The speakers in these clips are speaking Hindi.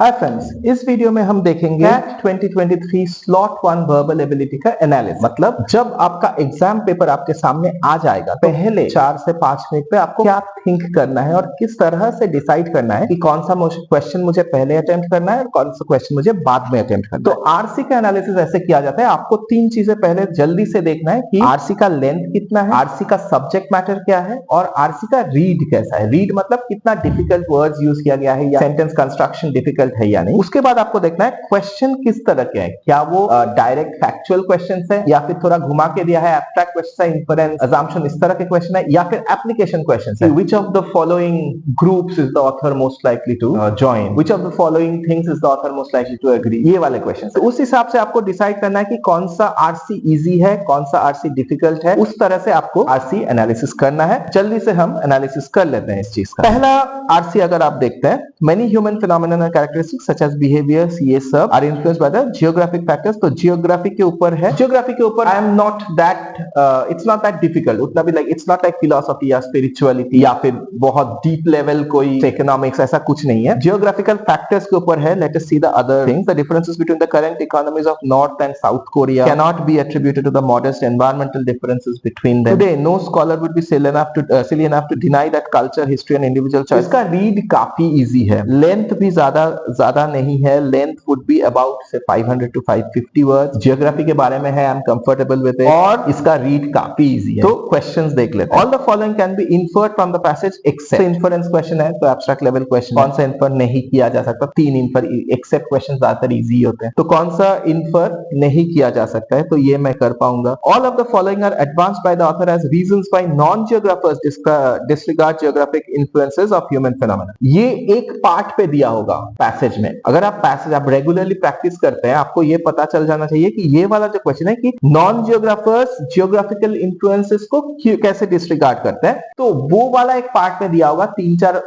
हाय फ्रेंड्स, इस वीडियो में हम देखेंगे कैट 2023 स्लॉट 1 वर्बल एबिलिटी का एनालिसिस। मतलब जब आपका एग्जाम पेपर आपके सामने आ जाएगा तो पहले 4 से 5 मिनट पे आपको क्या थिंक करना है और किस तरह से डिसाइड करना है कि कौन सा क्वेश्चन मुझे पहले अटेम्प्ट करना है और कौन सा क्वेश्चन मुझे बाद में अटेम्प्ट करना है। तो आरसी का एनालिसिस ऐसे किया जाता है। आपको 3 चीजें पहले जल्दी से देखना है कि आरसी का लेंथ कितना है, आरसी का सब्जेक्ट मैटर क्या है और आरसी का रीड कैसा है। रीड मतलब कितना डिफिकल्ट वर्ड्स यूज किया गया है या सेंटेंस कंस्ट्रक्शन डिफिकल्ट है या नहीं। उसके बाद आपको देखना है क्वेश्चन किस तरह के है, क्या वो डायरेक्ट फैक्चुअल क्वेश्चन है या फिर थोड़ा घुमा के दिया है, एब्स्ट्रैक्ट क्वेश्चन है, इन्फरेंस, अजम्पशन, इस तरह के क्वेश्चन है या फिर एप्लीकेशन क्वेश्चन है। Which of the following groups is the author most likely to join, which of the following things is the author most likely to agree, ये वाले क्वेश्चन। तो उस हिसाब से आपको डिसाइड करना है कि कौन सा आरसी इजी है, कौन सा आरसी डिफिकल्ट है। उस तरह से आपको आरसी एनालिसिस करना है। जल्दी से हम एनालिसिस कर लेते हैं इस चीज का। पहला आरसी अगर आप देखते हैं, many human phenomena and characteristics such as behaviours, ये सब are influenced by the geographic factors. तो जियोग्राफी के ऊपर है। जियोग्राफी के ऊपर I am not that, it's not that difficult. उतना भी like it's not like philosophy या स्पिरिचुअलिटी या फिर बहुत डीप लेवल कोई इकोनॉमिक्स, ऐसा कुछ नहीं है। जियोग्राफिकल फैक्टर्स के ऊपर है। Let us see the other things. The differences between the current economies of north and south Korea cannot be attributed to the modest environmental differences between them. Today, no scholar would be silly enough to deny that culture, history and individual choice. इसका रीड काफी इजी है। लेंथ भी ज्यादा नहीं है। लेंथ वुड बी अबाउट से 500 to 550 वर्ड्स। जियोग्राफी के बारे में है, I am comfortable with it और इसका रीड काफी इजी है। तो क्वेश्चंस देख लेते हैं। All the following can be inferred from the passage except. Inference question है तो एब्स्ट्रैक्ट लेवल क्वेश्चन कौन सा इन्फर नहीं किया जा सकता। 3 इन्फर, एक्सेप्ट क्वेश्चन ज्यादातर इजी होते हैं। तो कौन सा इन्फर नहीं किया जा सकता है, तो ये मैं कर पाऊंगा। All of the following are advanced by the author as reasons why non geographers disregard geographic influences of human phenomena. ये एक पार्ट पे दिया होगा पैसेज में। अगर आप पैसेज आप रेगुलरली प्रैक्टिस करते हैं, आपको ये पता चल जाना चाहिए कि ये वाला जो क्वेश्चन है कि नॉन जियोग्राफर्स जियोग्राफिकल इन्फ्लुएंसेस को कैसे डिसरिगार्ड करते हैं, तो वो वाला एक पार्ट में दिया होगा। 3-4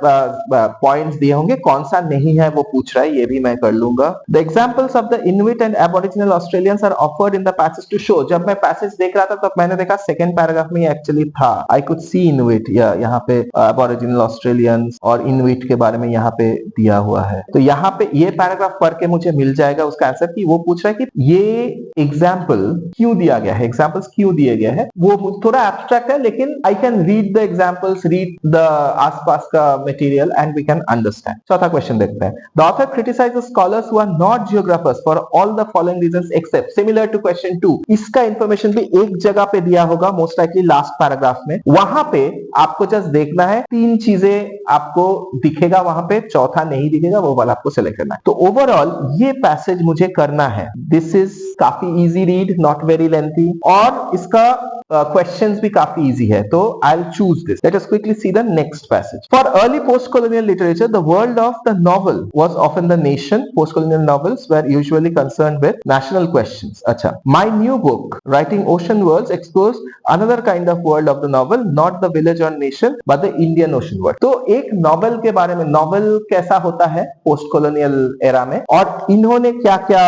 पॉइंट्स दिए होंगे, कौन सा नहीं है वो पूछ रहा है, ये भी मैं कर लूंगा। The examples of the Inuit and aboriginal Australians are offered in the passage to show. जब मैं पैसेज देख रहा था तो मैंने देखा सेकंड पैराग्राफ में एक्चुअली था, आई कुड सी इनुइट, या यहाँ पे एबोरिजिनल ऑस्ट्रेलियंस और इनुइट के बारे में यहाँ पे दिया हुआ है। तो यहाँ पे ये पैराग्राफ पढ़ के मुझे मिल जाएगा उसका आंसर कि वो पूछ रहा है कि ये एग्जाम्पल क्यों दिया गया है, एग्जाम्पल्स क्यों दिए गए हैं। वो थोड़ा एब्स्ट्रैक्ट है लेकिन I can read the examples, read the आसपास का material and we can understand. चौथा क्वेश्चन देखते हैं। The author criticises scholars who are not geographers for all the following reasons except. Similar to question 2, इसका इंफॉर्मेशन भी एक जगह पे दिया होगा, मोस्ट लाइकली लास्ट पैराग्राफ में। वहां पे आपको जस्ट देखना है, 3 चीजें आपको दिखेगा वहां पे, चौथा नहीं दिखेगा, वो वाला आपको सेलेक्ट करना है। तो ओवरऑल ये पैसेज मुझे करना है। दिस इज काफी easy read, not very lengthy, और इसका क्वेश्चंस भी काफी इजी है। तो I will choose this. Let us quickly see the next passage. For early post colonial literature, the world of the novel was often the nation. Post-colonial novels were usually concerned with national questions. अच्छा, my new book, Writing Ocean Worlds, explores another kind of world of the novel, not the village or nation, but the Indian ocean world. तो एक नॉवल के बारे में, नॉवल कैसा होता है पोस्ट कॉलोनियल एरा में, और इन्होंने क्या क्या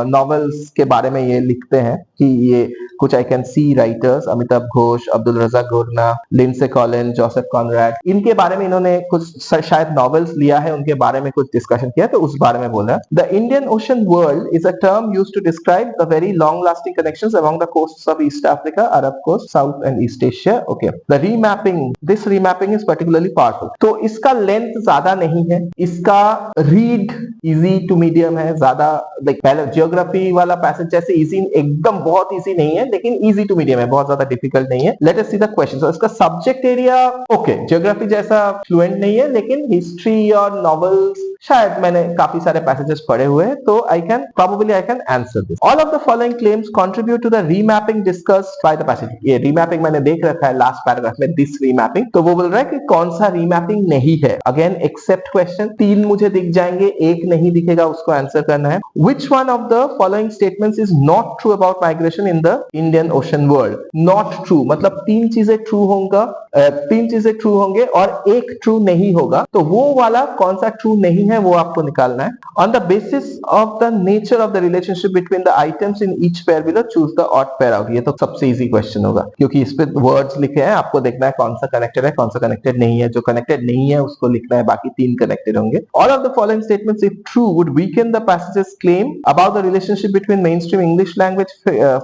नॉवेल्स के बारे में ये लिखते हैं कि ये कुछ I can see writers, Amitav Ghosh, Abdul Razak Gurnah, Lindsey Colin, Joseph Conrad, इनके बारे में इन्होंने कुछ शायद नॉवेल्स लिया है, उनके बारे में कुछ डिस्कशन किया, तो उस बारे में बोला। The Indian Ocean world is a term used to describe the very long lasting connections among the coasts of East Africa, Arab coast, South and East Asia. Okay, the remapping, this remapping is particularly powerful. तो इसका लेंथ ज्यादा नहीं है, इसका रीड इजी टू मीडियम है, ज्यादा लाइक पहले जियोग्राफी वाला पैसेज जैसे इजी, एकदम बहुत इजी नहीं है, लेकिन इजी टू मीडियम है, बहुत ज्यादा डिफिकल्ट नहीं है। Let us see the question. So इसका सब्जेक्ट एरिया ओके, जियोग्राफी जैसा फ्लुएंट नहीं है, लेकिन हिस्ट्री और नॉवेल्स शायद मैंने काफी सारे पैसेजेस पढ़े हुए हैं, तो I can answer this. All of the following claims contribute to the remapping discussed by the passage. ये रीमैपिंग मैंने देख रखा है लास्ट पैराग्राफ में, दिस रीमैपिंग। तो वो बोल रहा है कि कौन सा रीमैपिंग नहीं है। अगेन एक्सेप्ट क्वेश्चन, 3 मुझे दिख जाएंगे, एक नहीं दिखेगा, उसको आंसर करना है। Which one of the following statements is not true about migration in the Indian Ocean world. Not true मतलब तीन चीजें ट्रू होगा, तीन चीजें ट्रू होंगे और एक ट्रू नहीं होगा, तो वो वाला कौन सा ट्रू नहीं है वो आपको निकालना है। On the basis of the nature of the relationship between the items in each pair below choose the odd pair out. ये तो सबसे इजी क्वेश्चन होगा क्योंकि इस पे वर्ड्स लिखे हैं, आपको देखना है कौन सा कनेक्टेड है कौन सा कनेक्टेड नहीं है। जो कनेक्टेड नहीं है उसको लिखना है, बाकी तीन कनेक्टेड होंगे। All of the following statements if true would weaken the passage's claim about the relationship between mainstream English language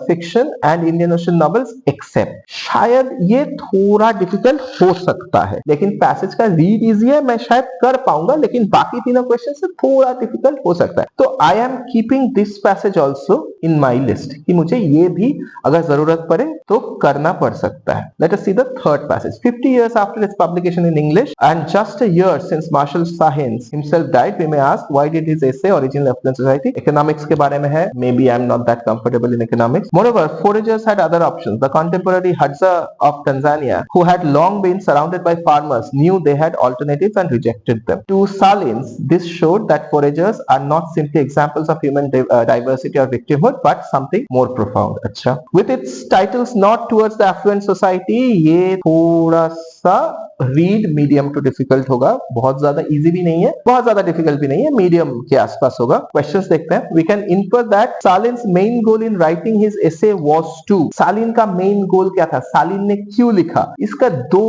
fiction and Indian Ocean novels except. शायद ये थोड़ा डिफिकल्ट हो सकता है, लेकिन पैसेज का रीड इजी है, मैं शायद कर पाऊंगा, लेकिन बाकी तीनों क्वेश्चन से थोड़ा डिफिकल्ट हो सकता है। तो I am keeping this passage also in my list कि मुझे ये भी अगर जरूरत पड़े तो करना पड़ सकता है। Let us see the third passage. 50 years after its publication in English and just a year since Marshall Sahlins himself died, we may ask why did his essay Original Affluent Society? Economics के बारे में है, maybe I am not that comfortable in economics. Moreover, foragers had other options. The contemporary Hadza of Tanzania, who had long been surrounded by farmers, knew they had alternatives and rejected them. To Sahlins, this showed that foragers are not simply examples of human diversity or victimhood, but something more profound. अच्छा, with its titles not towards the affluent society, ये थोड़ा सा रीड मीडियम टू डिफिकल्ट होगा, बहुत ज्यादा इजी भी नहीं है, बहुत ज्यादा डिफिकल्ट भी नहीं है, मीडियम के आसपास होगा। क्वेश्चंस देखते हैं। We can infer that Salin's main goal in writing his essay was to. Salin का मेन गोल क्या था, सालिन ने क्यों लिखा, इसका दो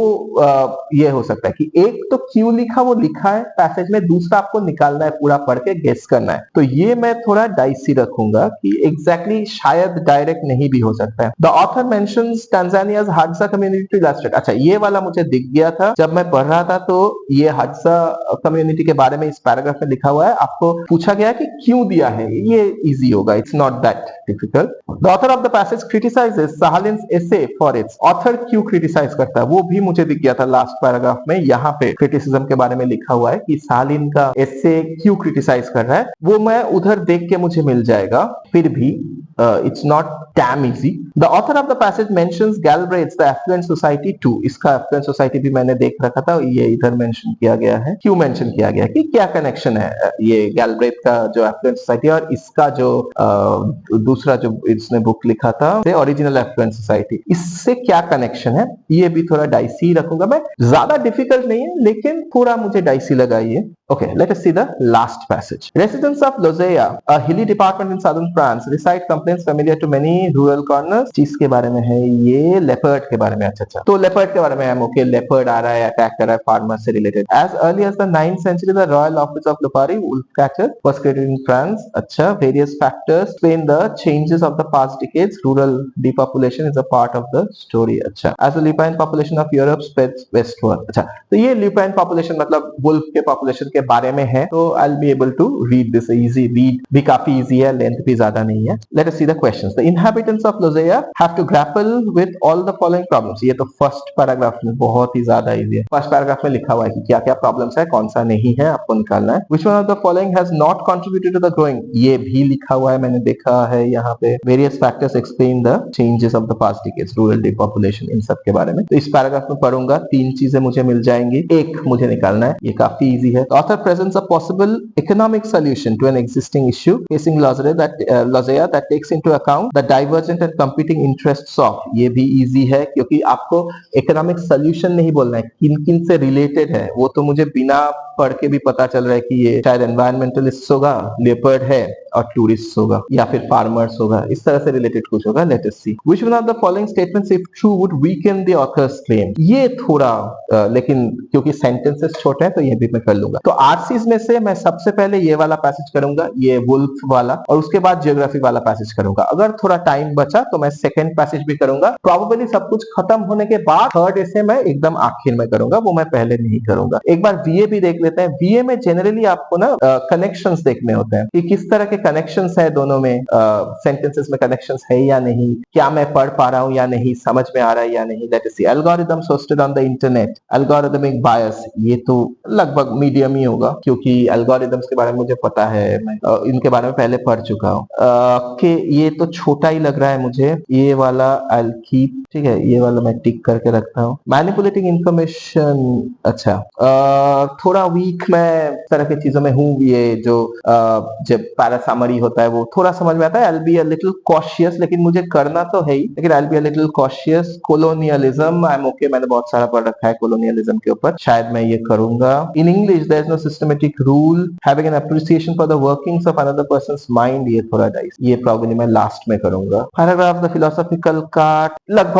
ये हो सकता है कि एक तो क्यों लिखा वो लिखा है पैसेज में, दूसरा आपको निकालना है, पूरा पढ़ के गेस करना है। तो ये मैं थोड़ा डाइसी रखूंगा कि एग्जैक्टली शायद डायरेक्ट नहीं भी हो सकता है। द ऑथर मेंशंस टांजानियाज हादसा कम्युनिटी टू इलस्ट्रेट। अच्छा, ये वाला मुझे दिख गया था जब मैं पढ़ रहा था, तो ये हादसा कम्युनिटी के बारे में इस पैराग्राफ में लिखा हुआ है। आपको पूछा गया कि क्यों दिया है, ये इजी होगा, it's not that difficult. The author of the passage criticises Salin's essay for its. Author क्यों क्रिटिसाइज करता है वो भी मुझे दिख गया था लास्ट पैराग्राफ में। यहाँ पे क्रिटिसिज्म के बारे में लिखा हुआ है कि सालिन का एसे क्यों क्रिटिसाइज कर रहा है, वो मैं उधर देख के मुझे मिल जाएगा। फिर भी it's not damn easy. The author of the passage mentions Galbraith's The Affluent Society too. इसका Affluent Society भी मैंने देख रखा था, ये इधर मेंशन किया गया है। क्यों मेंशन किया गया कि क्या कनेक्शन है ये गैलब्रेथ का जो Affluent Society और इसका जो दूसरा जो इसने बुक लिखा था ओरिजिनल Affluent Society, इससे क्या कनेक्शन है, ये भी थोड़ा डाइसी रखूंगा मैं। ज्यादा डिफिकल्ट नहीं है लेकिन थोड़ा मुझे डाइसी लगा ये। Okay, let us see the last passage. Residents of Lozea, a hilly department in southern France, recite complaints familiar to many rural corners. चीज के बारे में है ये, लेपर्ड के बारे में। अच्छा, तो लेपर्ड के बारे में है। ओके, लेपर्ड आ रहा है, अटैक कर रहा है फार्मर से related. As early as the 9th century, the Royal Office of Lupari, wolf catcher, was created in France. अच्छा, various factors explain the changes of the past decades. Rural depopulation is a part of the story. अच्छा, as the lupine population of Europe spreads westward. अच्छा, तो ये lupine population मतलब वुल्फ के पॉपुलेशन के बारे में है। तो I will be able to read this, easy read भी काफी इजी है, लेंथ भी ज्यादा नहीं है। Let us see the questions. The inhabitants of Lozère have to grapple with all the following problems. ये तो फर्स्ट पैराग्राफ में बहुत ही ज्यादा इजी है। फर्स्ट पैराग्राफ में लिखा हुआ है कि क्या क्या प्रॉब्लम्स है, कौन सा नहीं है, आपको निकालना है। Which one of the following has not contributed to the growing, ये भी लिखा हुआ है, मैंने देखा है यहाँ पे। Various factors explain the changes of the past decades, rural depopulation, इन सब के बारे में। तो इस पैराग्राफ में पढ़ूंगा, तीन चीजें मुझे मिल जाएंगी, एक मुझे निकालना है, ये काफी इजी है। Author presents a possible economic solution to an existing issue facing Lozea that takes into account the divergent and competing interests of, ये भी easy है क्योंकि आपको economic solution नहीं बोलना है, किन किन से related है वो तो मुझे बिना पढ़ के भी पता चल रहा है कि ये शायद एनवायरमेंटलिस्ट होगा, लेपर्ड है और टूरिस्ट होगा या फिर फार्मर्स होगा, इस तरह से रिलेटेड कुछ होगा। Let us see which one of the following statements if true would weaken the author's claim. ये थोड़ा लेकिन क्योंकि सेंटेंसेस छोटे हैं तो ये भी मैं कर लूंगा। तो आरसीज में से मैं सबसे पहले ये वाला पैसेज करूंगा, ये वुल्फ वाला, और उसके बाद जियोग्राफी वाला पैसेज करूंगा। अगर थोड़ा टाइम बचा तो मैं सेकंड पैसेज भी करूंगा। प्रोबेबली सब कुछ खत्म होने के बाद थर्ड ऐसे मैं एकदम आखिर में करूंगा, वो मैं पहले नहीं करूंगा। एक बार वीए भी देख लेते हैं। वीए में जनरली आपको ना कनेक्शंस देखने होते हैं कि किस तरह के कनेक्शंस है दोनों में, सेंटेंसेस में कनेक्शंस है या नहीं, क्या मैं पढ़ पा रहा हूं या नहीं, समझ में आ रहा है या नहीं। Let us see algorithms hosted on the internet, algorithmic bias, ये तो लगभग मीडियम ही होगा क्योंकि एल्गोरिथम्स के बारे में मुझे पता है, मैं इनके बारे में पहले पढ़ चुका हूं। कि ये तो छोटा ही लग रहा है मुझे, ये वाला आई विल कीप ठीक है, ये वाला मैं टिक करके रखता हूँ। मैनिपुलेटिंग इंफॉर्मेशन, अच्छा थोड़ा वीक मैं इस तरह की चीजों में हूँ। ये जो जब पैरासमरी होता है वो थोड़ा समझ में आता है। I'll be a little cautious, लेकिन मुझे करना तो है ही, लेकिन I'll be a little cautious। colonialism I'm okay, मैंने बहुत सारा पढ़ रखा है colonialism के ऊपर, शायद मैं ये करूंगा। in English there is no systematic rule having an appreciation for the workings of another person's mind, ये थोड़ा डाइस, ये प्रॉब्लम मैं लास्ट में करूंगा। पैराग्राफ द फिलोसॉफिकल काट लगभग,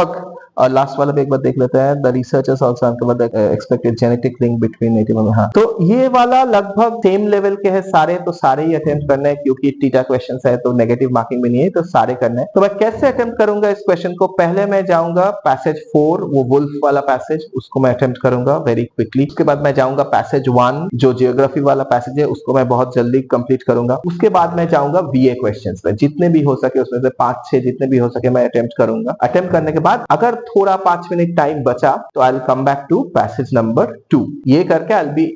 और लास्ट वाला भी एक बार देख लेते हैं। The researchers also uncovered the expected genetic link between native और, हाँ तो ये वाला लगभग सेम लेवल के हैं सारे, तो सारे ही अटेम्प्ट करने हैं क्योंकि टीटा क्वेश्चंस है तो नेगेटिव मार्किंग भी नहीं है, तो सारे करने हैं। तो मैं कैसे अटेम्प्ट करूंगा इस क्वेश्चन को? पहले मैं जाऊंगा पैसेज 4, वो वुल्फ वाला पैसेज, उसको मैं अटेम्प्ट करूंगा वेरी क्विकली। उसके बाद मैं जाऊंगा पैसेज 1 जो जियोग्राफी वाला पैसेज है, उसको मैं बहुत जल्दी कंप्लीट करूंगा। उसके बाद मैं जाऊंगा बीए क्वेश्चंस में, जितने भी हो सके उसमें से 5-6 जितने भी हो सके मैं अटेम्प्ट करूंगा। अटेम्प्ट करने के बाद अगर थोड़ा 5 मिनट टाइम बचा तो I will come back to passage number 2। ये करके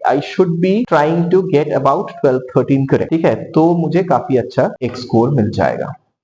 I should be trying to get about 12-13 correct, ठीक है, तो मुझे काफी अच्छा एक स्कोर मिल जाएगा।